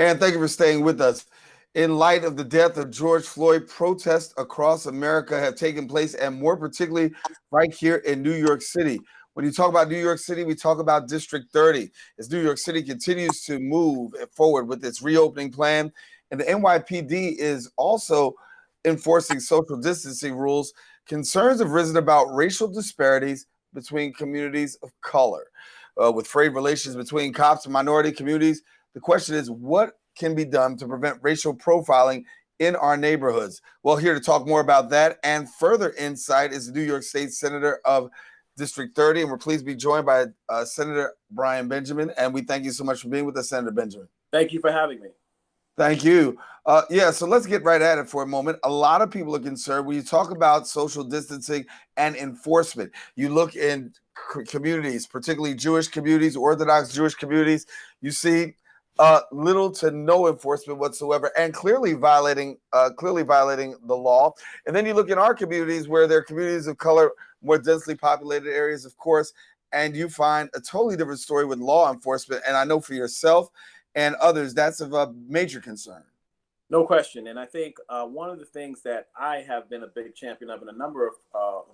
And thank you for staying with us. In light of the death of George Floyd, protests across America have taken place, and more particularly right here in New York City. When you talk about New York City, we talk about District 30. As New York City continues to move forward with its reopening plan, and the NYPD is also enforcing social distancing rules, concerns have risen about racial disparities between communities of color. With frayed relations between cops and minority communities, the question is, what can be done to prevent racial profiling in our neighborhoods? Well, here to talk more about that and further insight is the New York State Senator of District 30, and we're pleased to be joined by Senator Brian Benjamin, and we thank you so much for being with us, Senator Benjamin. Thank you for having me. Thank you. So let's get right at it for a moment. A lot of people are concerned when you talk about social distancing and enforcement. You look in communities, particularly Jewish communities, Orthodox Jewish communities, you see little to no enforcement whatsoever, and clearly violating the law. And then you look in our communities where they're communities of color, more densely populated areas, of course, and you find a totally different story with law enforcement. And I know for yourself and others, that's of a major concern. No question. And I think one of the things that I have been a big champion of, and a number of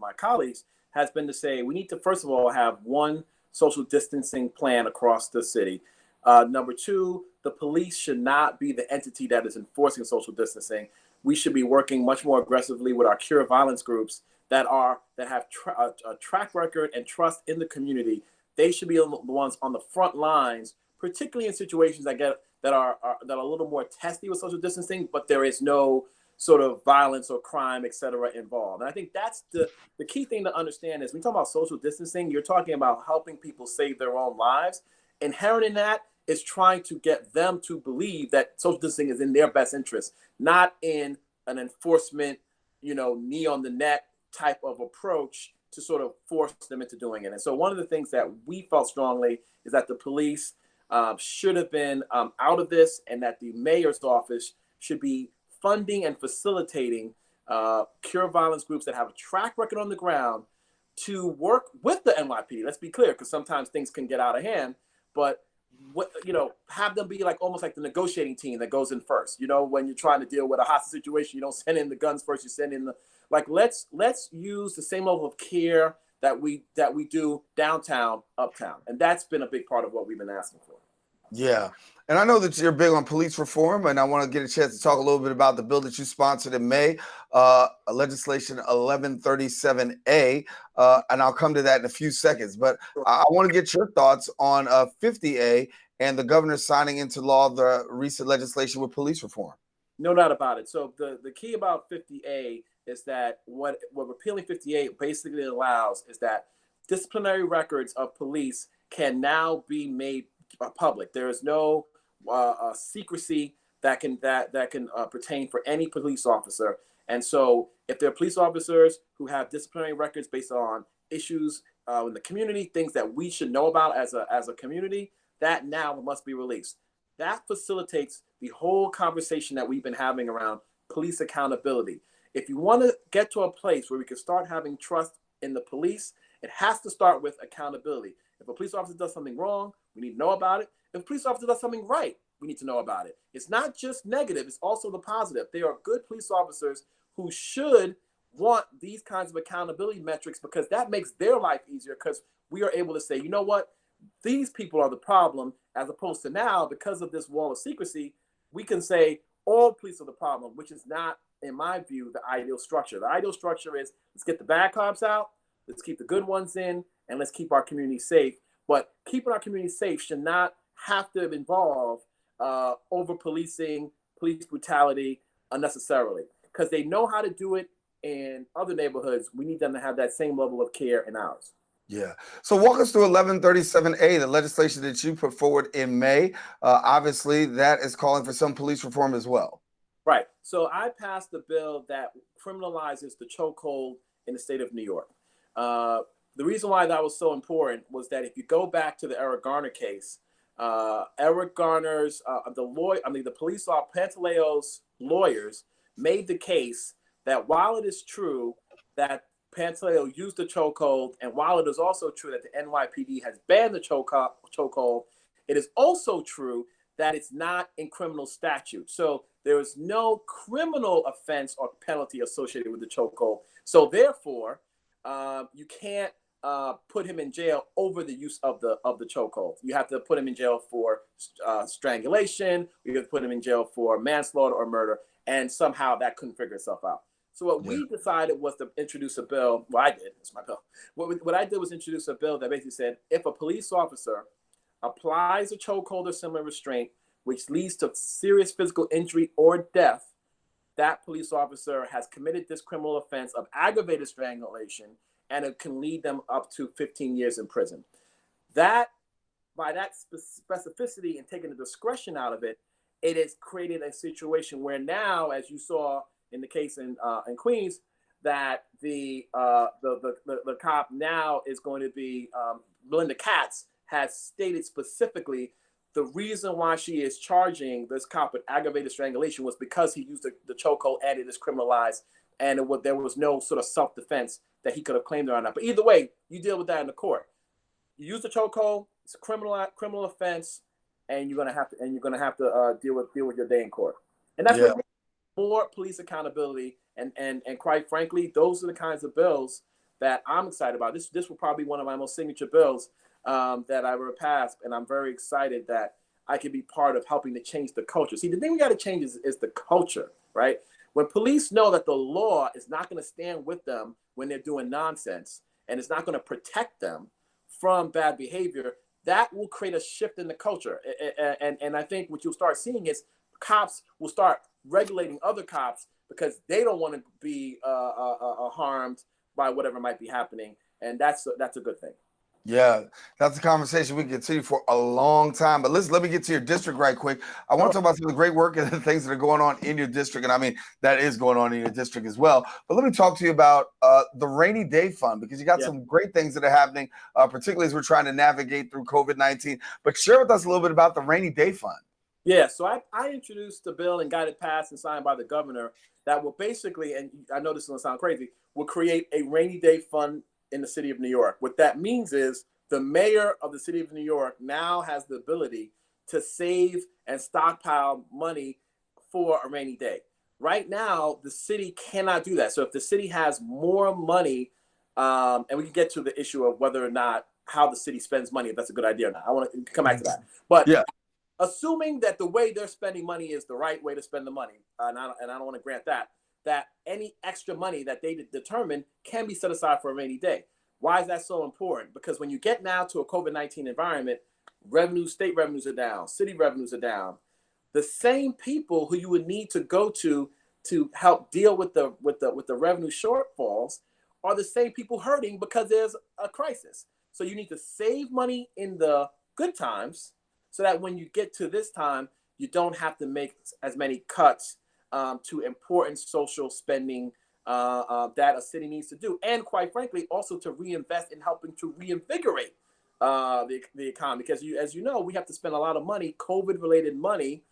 my colleagues, has been to say we need to, first of all, have one social distancing plan across the city. Number two, the police should not be the entity that is enforcing social distancing. We should be working much more aggressively with our cure violence groups that have a track record and trust in the community. They should be the ones on the front lines, particularly in situations that are a little more testy with social distancing, but there is no sort of violence or crime, et cetera, involved. And I think that's the key thing to understand is when you talk about social distancing, you're talking about helping people save their own lives. Inherent in that is trying to get them to believe that social distancing is in their best interest, not in an enforcement, knee on the neck type of approach to sort of force them into doing it. And so one of the things that we felt strongly is that the police should have been out of this, and that the mayor's office should be funding and facilitating cure violence groups that have a track record on the ground to work with the NYPD. Let's be clear, because sometimes things can get out of hand, but have them be almost like the negotiating team that goes in first. When you're trying to deal with a hostage situation, you don't send in the guns first. You send in let's use the same level of care that we do downtown, uptown, and that's been a big part of what we've been asking for. Yeah. And I know that you're big on police reform, and I want to get a chance to talk a little bit about the bill that you sponsored in May, legislation 1137A, and I'll come to that in a few seconds. But I want to get your thoughts on 50A and the governor signing into law the recent legislation with police reform. No doubt about it. So the key about 50A is that what repealing 50A basically allows is that disciplinary records of police can now be made public. There is no secrecy that can pertain for any police officer. And so if there are police officers who have disciplinary records based on issues in the community, things that we should know about as a community, that now must be released. That facilitates the whole conversation that we've been having around police accountability. If you want to get to a place where we can start having trust in the police, it has to start with accountability. If a police officer does something wrong, we need to know about it. If a police officer does something right, we need to know about it. It's not just negative, it's also the positive. There are good police officers who should want these kinds of accountability metrics because that makes their life easier, because we are able to say, you know what, these people are the problem, as opposed to now, because of this wall of secrecy, we can say all police are the problem, which is not, in my view, the ideal structure. The ideal structure is let's get the bad cops out, let's keep the good ones in, and let's keep our community safe. But keeping our community safe should not have to involve over-policing, police brutality unnecessarily. Because they know how to do it in other neighborhoods. We need them to have that same level of care in ours. Yeah. So walk us through 1137A, the legislation that you put forward in May. Obviously, that is calling for some police reform as well. Right. So I passed a bill that criminalizes the chokehold in the state of New York. The reason why that was so important was that if you go back to the Eric Garner case, Eric Garner's the police officer Pantaleo's lawyers made the case that while it is true that Pantaleo used the chokehold, and while it is also true that the NYPD has banned the chokehold, it is also true that it's not in criminal statute. So there is no criminal offense or penalty associated with the chokehold. So therefore, you can't put him in jail over the use of the chokehold. You have to put him in jail for strangulation. You have to put him in jail for manslaughter or murder, and somehow that couldn't figure itself out. So what we decided was to introduce a bill. Well, I did. It's my bill. What I did was introduce a bill that basically said if a police officer applies a chokehold or similar restraint, which leads to serious physical injury or death, that police officer has committed this criminal offense of aggravated strangulation, and it can lead them up to 15 years in prison. That, by that specificity and taking the discretion out of it, it has created a situation where now, as you saw in the case in Queens, that the cop now is going to be Belinda Katz has stated specifically the reason why she is charging this cop with aggravated strangulation was because he used the chokehold and it is criminalized, and there was no sort of self-defense that he could have claimed on that. But either way, you deal with that in the court. You use the chokehold; it's a criminal offense, and you're gonna have to deal with your day in court. And that's what more police accountability. And quite frankly, those are the kinds of bills that I'm excited about. This will probably be one of my most signature bills that I ever passed, and I'm very excited that I can be part of helping to change the culture. See, the thing we got to change is the culture, right? When police know that the law is not going to stand with them when they're doing nonsense, and it's not going to protect them from bad behavior, that will create a shift in the culture. And I think what you'll start seeing is cops will start regulating other cops because they don't want to be harmed by whatever might be happening, and that's a good thing. Yeah, that's a conversation we can continue for a long time. But let me get to your district right quick. I want to talk about some of the great work and the things that are going on in your district. And I mean, that is going on in your district as well. But let me talk to you about the Rainy Day Fund, because you got some great things that are happening, particularly as we're trying to navigate through COVID-19. But share with us a little bit about the Rainy Day Fund. Yeah, so I introduced the bill and got it passed and signed by the governor that will basically, and I know this is going to sound crazy, will create a rainy day fund in the city of New York. What that means is the mayor of the city of New York now has the ability to save and stockpile money for a rainy day. Right now, the city cannot do that. So if the city has more money, and we can get to the issue of whether or not how the city spends money, if that's a good idea or not. I want to come back to that. But assuming that the way they're spending money is the right way to spend the money, and I don't want to grant that any extra money that they determine can be set aside for a rainy day. Why is that so important? Because when you get now to a COVID-19 environment, state revenues are down, city revenues are down. The same people who you would need to go to help deal with the revenue shortfalls are the same people hurting because there's a crisis. So you need to save money in the good times so that when you get to this time, you don't have to make as many cuts to important social spending that a city needs to do. And quite frankly, also to reinvest in helping to reinvigorate the economy. Because as you know, we have to spend a lot of money, COVID-related money,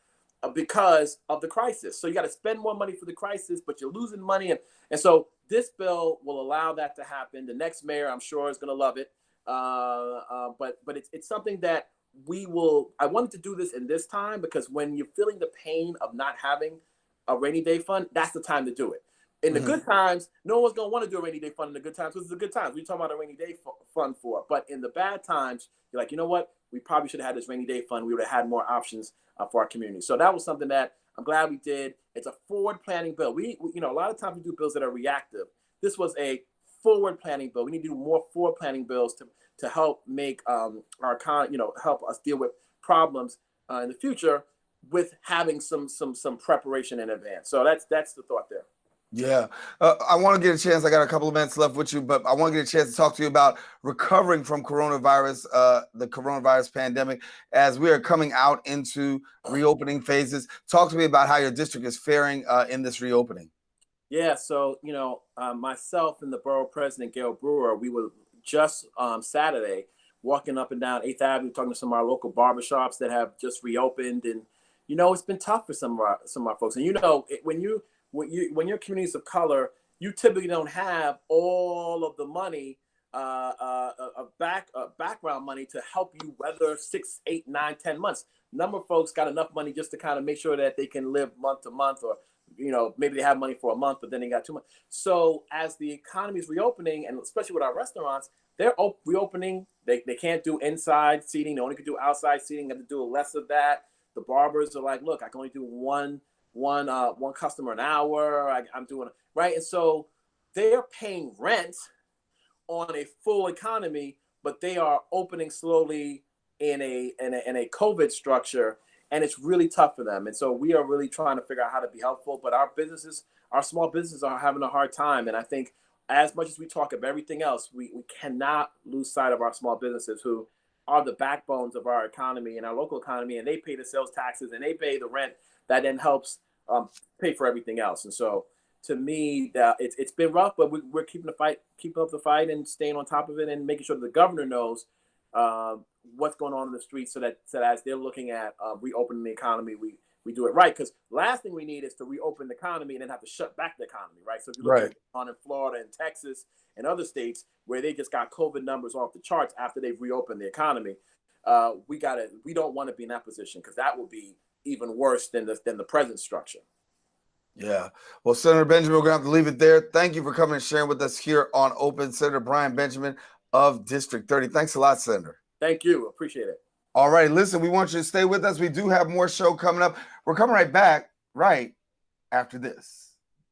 because of the crisis. So you got to spend more money for the crisis, but you're losing money. And so this bill will allow that to happen. The next mayor, I'm sure, is going to love it. But it's something that I wanted to do this in this time because when you're feeling the pain of not having a rainy day fund, that's the time to do it. In the good times, no one's going to want to do a rainy day fund in the good times because it's the good times. We're talking about a rainy day fund for. But in the bad times, you're like, you know what? We probably should have had this rainy day fund. We would have had more options for our community. So that was something that I'm glad we did. It's a forward planning bill. We a lot of times we do bills that are reactive. This was a forward planning bill. We need to do more forward planning bills to help make help us deal with problems in the future with having some preparation in advance. So that's the thought there. Yeah. I want to get a chance. I got a couple of minutes left with you, but I want to get a chance to talk to you about recovering from coronavirus, the coronavirus pandemic, as we are coming out into reopening phases. Talk to me about how your district is faring in this reopening. Yeah. So, myself and the borough president, Gail Brewer, we were just Saturday walking up and down 8th Avenue, talking to some of our local barbershops that have just reopened. And, it's been tough for some of our folks. And, when you're communities of color, you typically don't have all of the money, background money to help you weather 6, 8, 9, 10 months. number of folks got enough money just to kind of make sure that they can live month to month, or maybe they have money for a month, but then they got 2 months. So as the economy is reopening, and especially with our restaurants, they're reopening. They can't do inside seating. They only can do outside seating. They have to do less of that. The barbers are like, look, I can only do one customer an hour. I'm doing it right, and so they're paying rent on a full economy, but they are opening slowly in a COVID structure, and it's really tough for them. And so we are really trying to figure out how to be helpful. But our small businesses are having a hard time. And I think as much as we talk of everything else, we cannot lose sight of our small businesses, who are the backbones of our economy and our local economy, and they pay the sales taxes and they pay the rent that then helps pay for everything else. And so to me, it's been rough, but we're keeping up the fight and staying on top of it, and making sure the governor knows what's going on in the streets, so that as they're looking at reopening the economy, we do it right. Because last thing we need is to reopen the economy and then have to shut back the economy, right? So if you look at on in Florida and Texas and other states where they just got COVID numbers off the charts after they've reopened the economy, we don't want to be in that position, because that will be even worse than the present structure. Yeah. Well, Senator Benjamin, we're going to have to leave it there. Thank you for coming and sharing with us here on Open. Senator Brian Benjamin of District 30. Thanks a lot, Senator. Thank you. Appreciate it. All right. Listen, we want you to stay with us. We do have more show coming up. We're coming right back right after this.